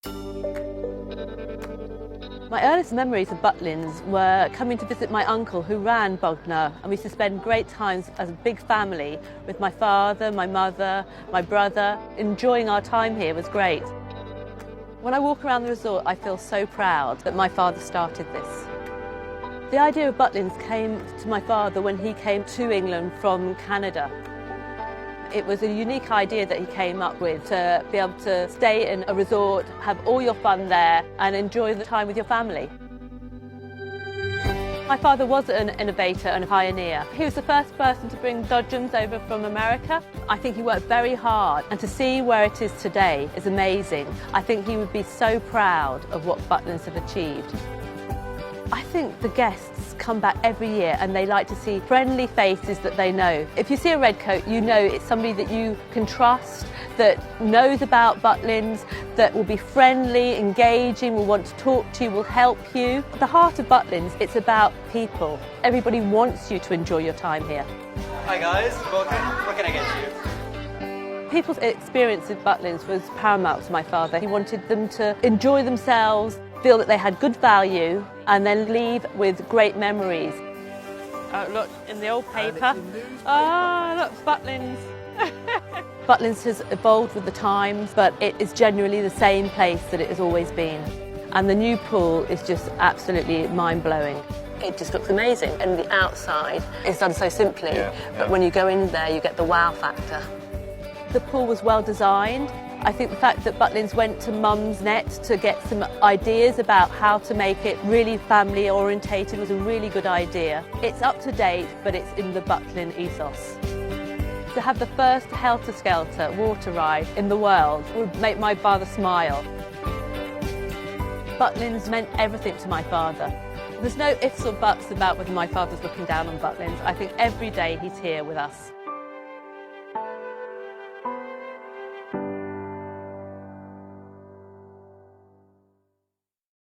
My earliest memories of Butlins were coming to visit my uncle who ran Bognor, and we used to spend great times as a big family with my father, my mother, my brother. Enjoying our time here was great. When I walk around the resort, I feel so proud that my father started this. The idea of Butlins came to my father when he came to England from Canada. It was a unique idea that he came up with, to be able to stay in a resort, have all your fun there and enjoy the time with your family. My father was an innovator and a pioneer. He was the first person to bring dodgems over from America. I think he worked very hard, and to see where it is today is amazing. I think he would be so proud of what Butlins have achieved. I think the guests come back every year and they like to see friendly faces that they know. If you see a redcoat, you know it's somebody that you can trust, that knows about Butlins, that will be friendly, engaging, will want to talk to you, will help you. At the heart of Butlins, it's about people. Everybody wants you to enjoy your time here. Hi guys, welcome. What can I get you? People's experience of Butlins was paramount to my father. He wanted them to enjoy themselves, feel that they had good value, and then leave with great memories. Oh, look, in the old paper. Ah, look, Butlins. Butlins has evolved with the times, but it is genuinely the same place that it has always been. And the new pool is just absolutely mind-blowing. It just looks amazing, and the outside is done so simply, but when you go in there, you get the wow factor. The pool was well designed. I think the fact that Butlins went to Mum's Net to get some ideas about how to make it really family orientated was a really good idea. It's up to date, but it's in the Butlin ethos. To have the first helter-skelter water ride in the world would make my father smile. Butlins meant everything to my father. There's no ifs or buts about whether my father's looking down on Butlins. I think every day he's here with us.